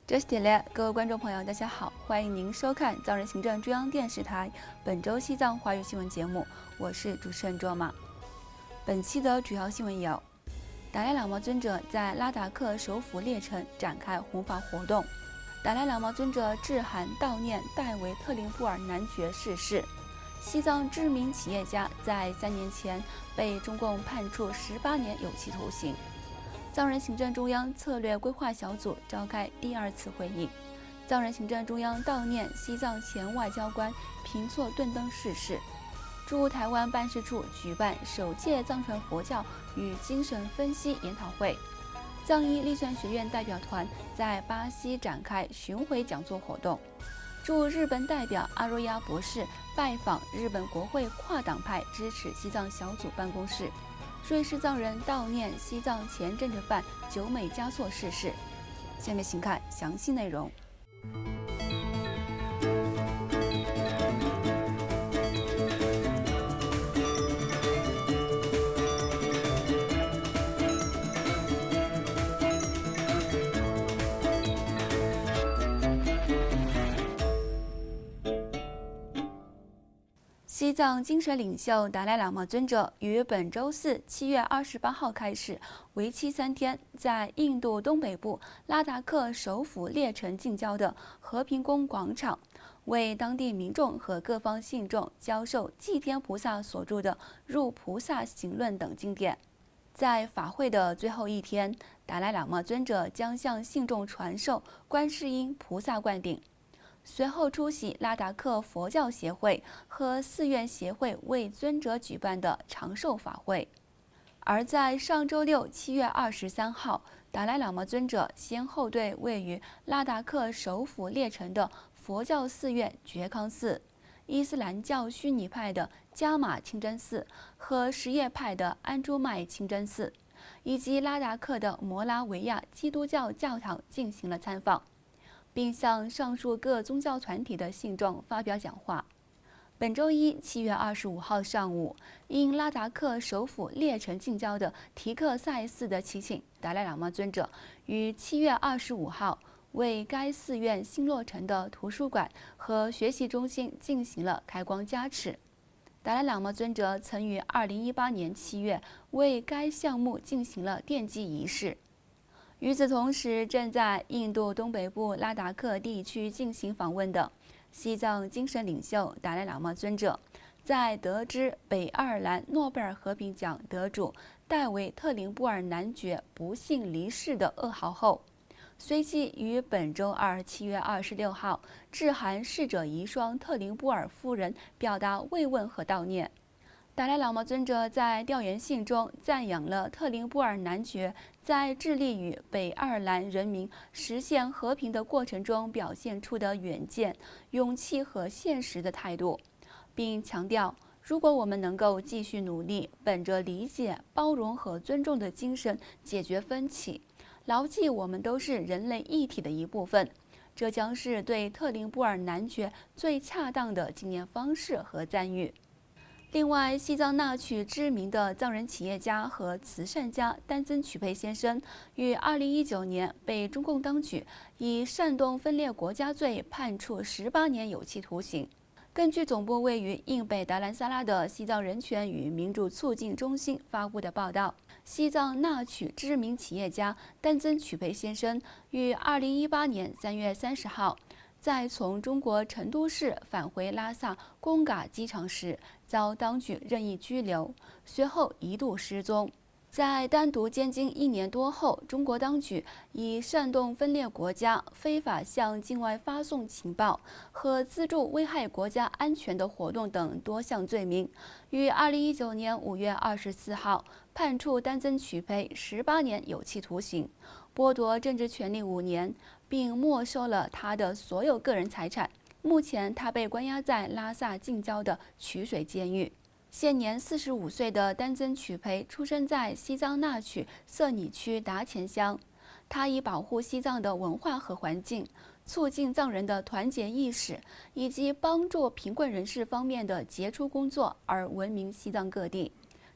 这是铁列，各位观众朋友，大家好，欢迎您收看藏人行政中央电视台本周西藏华语新闻节目，我是主持人卓玛。本期的主要新闻有：达赖喇嘛尊者在拉达克首府列城展开弘法活动；达赖喇嘛尊者致函悼念代为特林布尔男爵逝世；西藏知名企业家在3年前被中共判处18年有期徒刑。藏人行政中央策略规划小组召开第2次会议。藏人行政中央悼念西藏前外交官平措顿登逝世。驻台湾办事处举办首届藏传佛教与精神分析研讨会。藏医力算学院代表团在巴西展开巡回讲座活动。驻日本代表阿若亚博士拜访日本国会跨党派支持西藏小组办公室。瑞士藏人悼念西藏前政治犯久美嘉措逝世。下面请看详细内容。西藏精神领袖达赖喇嘛尊者于本周四7月28号开始，为期3天，在印度东北部拉达克首府列城近郊的和平宫广场，为当地民众和各方信众教授祭天菩萨所著的《入菩萨行论》等经典。在法会的最后一天，达赖喇嘛尊者将向信众传授观世音菩萨灌顶。随后出席拉达克佛教协会和寺院协会为尊者举办的长寿法会。而在上周六7月23号，达赖喇嘛尊者先后对位于拉达克首府列城的佛教寺院觉康寺、伊斯兰教逊尼派的加玛清真寺和什叶派的安珠麦清真寺，以及拉达克的摩拉维亚基督教教堂进行了参访，并向上述各宗教团体的信众发表讲话。本周一7月25号上午，因拉达克首府列城近郊的提克塞寺的祈请，达赖喇嘛尊者于7月25号为该寺院新落成的图书馆和学习中心进行了开光加持。达赖喇嘛尊者曾于2018年7月为该项目进行了奠基仪式。与此同时，正在印度东北部拉达克地区进行访问的西藏精神领袖达赖喇嘛尊者，在得知北爱尔兰诺贝尔和平奖得主戴维特林布尔男爵不幸离世的噩耗后，随即于本周二7月26号致函逝者遗孀特林布尔夫人，表达慰问和悼念。达赖喇嘛尊者在调研信中赞扬了特林布尔男爵在致力于北爱尔兰人民实现和平的过程中表现出的远见、勇气和现实的态度，并强调，如果我们能够继续努力，本着理解、包容和尊重的精神解决分歧，牢记我们都是人类一体的一部分，这将是对特林布尔男爵最恰当的纪念方式和赞誉。另外，西藏那曲知名的藏人企业家和慈善家丹增曲培先生于2019年被中共当局以煽动分裂国家罪判处18年有期徒刑。根据总部位于印北达兰萨拉的西藏人权与民主促进中心发布的报道，西藏那曲知名企业家丹增曲培先生于2018年3月30号在从中国成都市返回拉萨贡嘎机场时，遭当局任意拘留，随后一度失踪。在单独监禁1年多后，中国当局以煽动分裂国家、非法向境外发送情报和资助危害国家安全的活动等多项罪名，于2019年5月24号判处丹增曲培18年有期徒刑，剥夺政治权利5年，并没收了他的所有个人财产。目前，他被关押在拉萨近郊的曲水监狱。现年45岁的丹增曲培出生在西藏那曲色尼区达钱乡。他以保护西藏的文化和环境、促进藏人的团结意识以及帮助贫困人士方面的杰出工作而闻名西藏各地。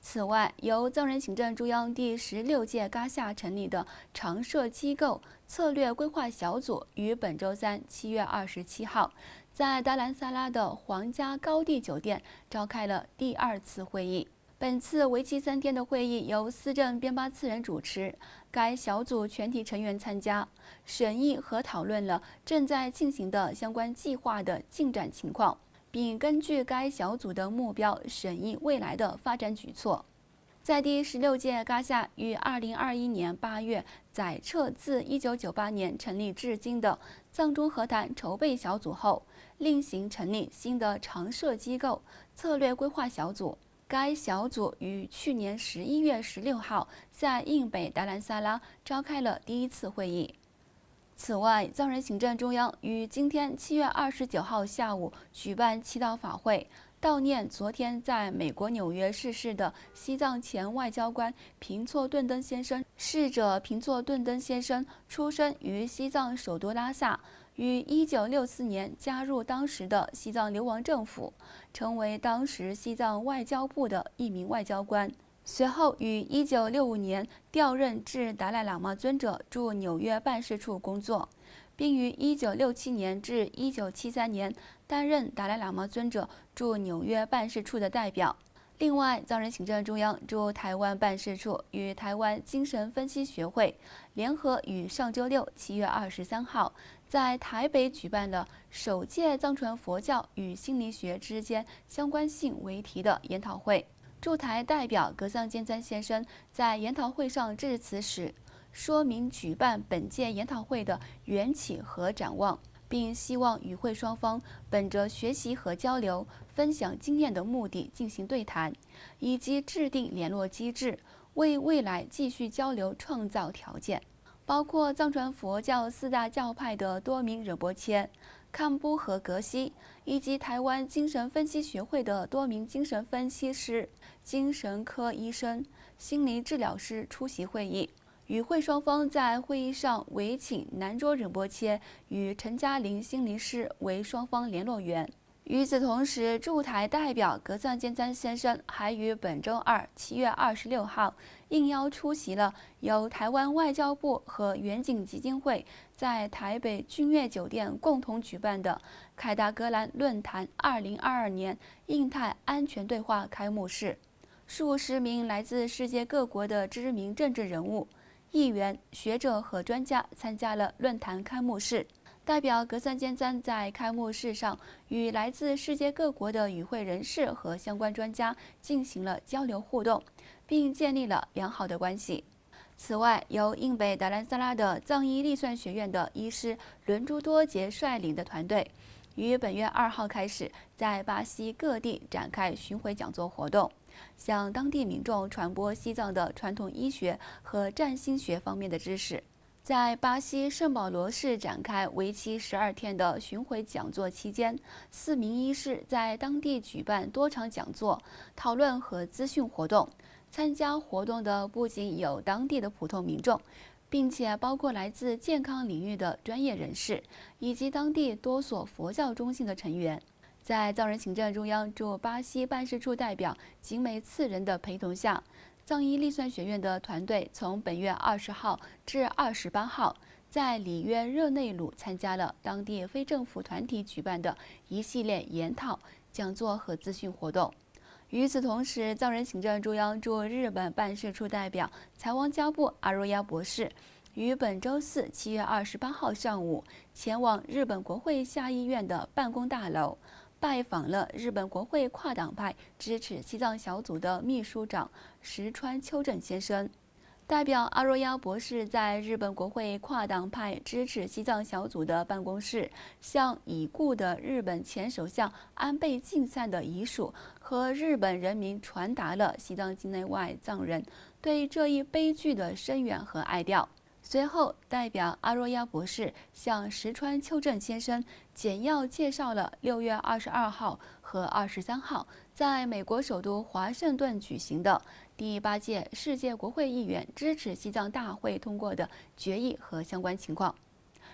此外，由藏人行政中央第16届噶夏成立的常设机构策略规划小组于本周三7月27号，在达兰萨拉的皇家高地酒店召开了第2次会议。本次为期3天的会议由司政边巴次仁主持，该小组全体成员参加，审议和讨论了正在进行的相关计划的进展情况，并根据该小组的目标审议未来的发展举措。在第16届噶夏于2021年8月载撤自1998年成立至今的藏中和谈筹备小组后，另行成立新的常设机构策略规划小组。该小组于去年11月16号在印北达兰萨拉召开了第1次会议。此外，藏人行政中央于今天7月29号下午举办祈祷法会，悼念昨天在美国纽约逝世的西藏前外交官平措顿登先生。逝者平措顿登先生出生于西藏首都拉萨，于1964年加入当时的西藏流亡政府，成为当时西藏外交部的一名外交官。随后于1965年调任至达赖喇嘛尊者驻纽约办事处工作，并于1967年至1973年担任达赖喇嘛尊者驻纽约办事处的代表。另外，藏人行政中央驻台湾办事处与台湾精神分析学会联合于上周六7月23号在台北举办了首届藏传佛教与心理学之间相关性为题的研讨会。驻台代表格桑坚赞先生在研讨会上致辞时，说明举办本届研讨会的缘起和展望，并希望与会双方本着学习和交流、分享经验的目的进行对谈，以及制定联络机制，为未来继续交流创造条件。包括藏传佛教4大教派的多名仁波切、堪布和格西，以及台湾精神分析学会的多名精神分析师、精神科医生、心理治疗师出席会议。与会双方在会议上委请南卓仁波切与陈嘉玲心理师为双方联络员。与此同时，驻台代表格桑坚赞先生还于本周二7月26号应邀出席了由台湾外交部和远景基金会在台北君悦酒店共同举办的凯达格兰论坛2022年印太安全对话开幕式。数十名来自世界各国的知名政治人物、议员、学者和专家参加了论坛开幕式。代表格桑坚赞在开幕式上与来自世界各国的与会人士和相关专家进行了交流互动，并建立了良好的关系。此外，由印北达兰萨拉的藏医力算学院的医师伦珠多杰率领的团队，于本月2号开始在巴西各地展开巡回讲座活动，向当地民众传播西藏的传统医学和占星学方面的知识。在巴西圣保罗市展开为期12天的巡回讲座期间，4名医师在当地举办多场讲座、讨论和资讯活动。参加活动的不仅有当地的普通民众，并且包括来自健康领域的专业人士，以及当地多所佛教中心的成员。在藏人行政中央驻巴西办事处代表景美次仁的陪同下，藏医力算学院的团队从本月20号至28号，在里约热内卢参加了当地非政府团体举办的一系列研讨、讲座和资讯活动。与此同时，藏人行政中央驻日本办事处代表财王加布阿若亚博士于本周四7月28号上午前往日本国会下议院的办公大楼，拜访了日本国会跨党派支持西藏小组的秘书长石川秋正先生。代表阿若亚博士在日本国会跨党派支持西藏小组的办公室，向已故的日本前首相安倍晋三的遗属和日本人民传达了西藏境内外藏人对这一悲剧的深远和哀悼。随后，代表阿若亚博士向石川秋正先生简要介绍了6月22号和23号在美国首都华盛顿举行的第8届世界国会议员支持西藏大会通过的决议和相关情况。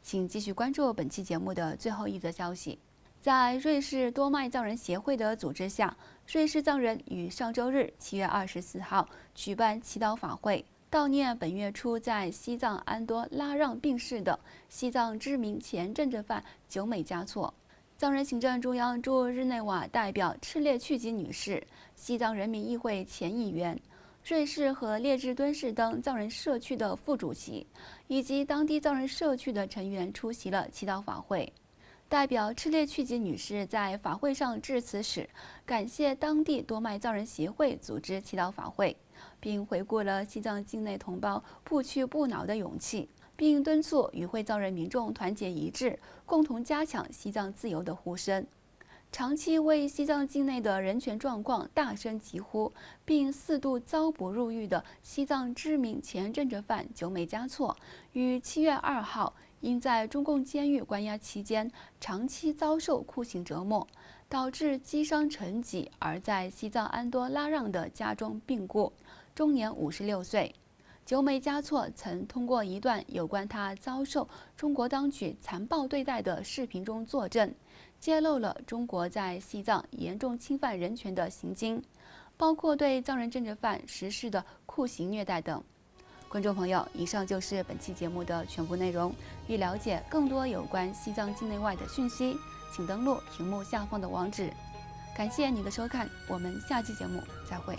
请继续关注本期节目的最后一则消息。在瑞士多麦藏人协会的组织下，瑞士藏人于上周日7月24号举办祈祷法会，悼念本月初在西藏安多拉让病逝的西藏知名前政治犯久美嘉措。藏人行政中央驻日内瓦代表赤列曲吉女士、西藏人民议会前议员、瑞士和列支敦士登藏人社区的副主席以及当地藏人社区的成员出席了祈祷法会。代表赤列曲吉女士在法会上致辞时，感谢当地多麦藏人协会组织祈祷法会，并回顾了西藏境内同胞不屈不挠的勇气，并敦促与会藏人民众团结一致，共同加强西藏自由的呼声。长期为西藏境内的人权状况大声疾呼，并4度遭捕入狱的西藏知名前政治犯久美嘉措，于7月2号因在中共监狱关押期间长期遭受酷刑折磨，导致击伤成疾，而在西藏安多拉让的家中病故，终年56岁。久美嘉措曾通过一段有关他遭受中国当局残暴对待的视频中作证，揭露了中国在西藏严重侵犯人权的行径，包括对藏人政治犯实施的酷刑虐待等。观众朋友，以上就是本期节目的全部内容。欲了解更多有关西藏境内外的讯息，请登录屏幕下方的网址。感谢你的收看，我们下期节目再会。